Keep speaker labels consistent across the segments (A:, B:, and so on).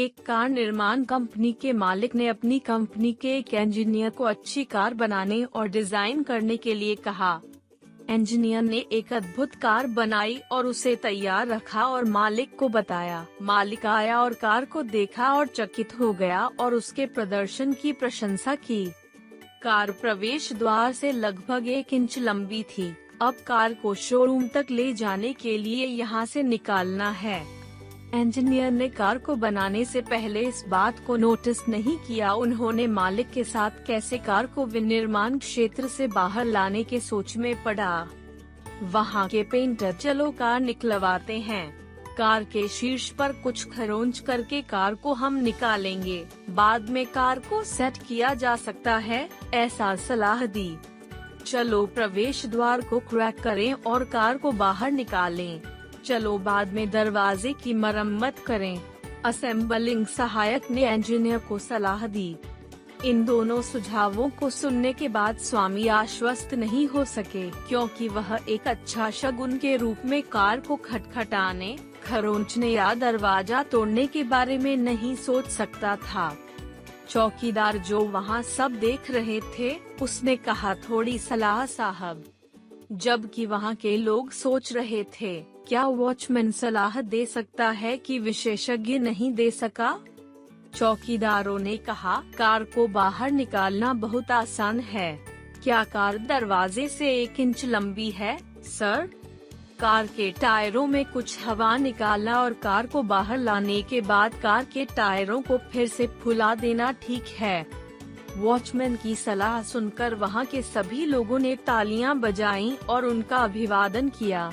A: एक कार निर्माण कंपनी के मालिक ने अपनी कंपनी के एक इंजीनियर को अच्छी कार बनाने और डिजाइन करने के लिए कहा। इंजीनियर ने एक अद्भुत कार बनाई और उसे तैयार रखा और मालिक को बताया। मालिक आया और कार को देखा और चकित हो गया और उसके प्रदर्शन की प्रशंसा की। कार प्रवेश द्वार से लगभग 1 इंच लंबी थी। अब कार को शोरूम तक ले जाने के लिए यहाँ से निकालना है। इंजीनियर ने कार को बनाने से पहले इस बात को नोटिस नहीं किया उन्होंने मालिक के साथ कैसे कार को विनिर्माण क्षेत्र से बाहर लाने के सोच में पड़ा। वहाँ के पेंटर चलो कार निकलवाते हैं। कार के शीर्ष पर कुछ खरोंच करके कार को हम निकालेंगे, बाद में कार को सेट किया जा सकता है, ऐसा सलाह दी। चलो प्रवेश द्वार को क्रैक करें और कार को बाहर निकालें। चलो बाद में दरवाजे की मरम्मत करें। असेंबलिंग सहायक ने इंजीनियर को सलाह दी। इन दोनों सुझावों को सुनने के बाद स्वामी आश्वस्त नहीं हो सके, क्योंकि वह एक अच्छा शगुन के रूप में कार को खटखटाने, खरोंचने या दरवाजा तोड़ने के बारे में नहीं सोच सकता था। चौकीदार जो वहाँ सब देख रहे थे, उसने कहा थोड़ी सलाह साहब। जबकि वहाँ के लोग सोच रहे थे, क्या वॉचमैन सलाह दे सकता है कि विशेषज्ञ नहीं दे सका? चौकीदारों ने कहा, कार को बाहर निकालना बहुत आसान है। क्या कार दरवाजे से 1 इंच लंबी है, सर? कार के टायरों में कुछ हवा निकालना और कार को बाहर लाने के बाद कार के टायरों को फिर से फुला देना ठीक है। वॉचमैन की सलाह सुनकर वहाँ के सभी लोगों ने तालियां बजाईं और उनका अभिवादन किया।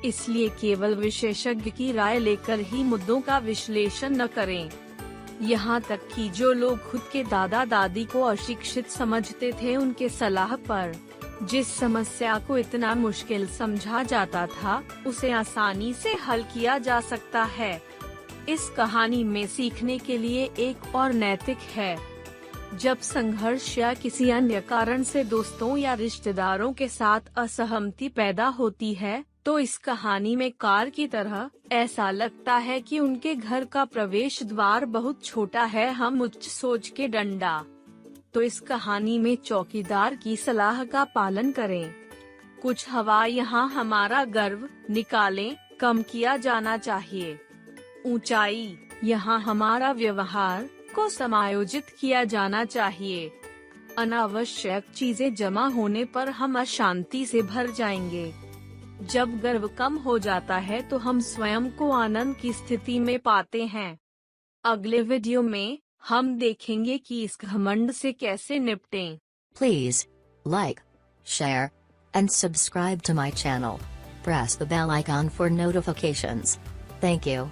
A: इसलिए केवल विशेषज्ञ की राय लेकर ही मुद्दों का विश्लेषण न करें। यहाँ तक कि जो लोग खुद के दादा दादी को अशिक्षित समझते थे, उनके सलाह पर जिस समस्या को इतना मुश्किल समझा जाता था, उसे आसानी से हल किया जा सकता है। इस कहानी में सीखने के लिए एक और नैतिक है। जब संघर्ष या किसी अन्य कारण से दोस्तों या रिश्तेदारों के साथ असहमति पैदा होती है, तो इस कहानी में कार की तरह ऐसा लगता है कि उनके घर का प्रवेश द्वार बहुत छोटा है, हम उच्च सोच के डंडा। तो इस कहानी में चौकीदार की सलाह का पालन करें। कुछ हवा यहाँ हमारा गर्व निकालें, कम किया जाना चाहिए। ऊंचाई यहाँ हमारा व्यवहार को समायोजित किया जाना चाहिए। अनावश्यक चीजें जमा होने पर हम अशांति से भर जाएंगे। जब गर्व कम हो जाता है तो हम स्वयं को आनंद की स्थिति में पाते हैं। अगले वीडियो में हम देखेंगे कि इस घमंड से कैसे निपटें।
B: Please like, share, and subscribe to my channel. Press the bell icon for notifications. Thank you.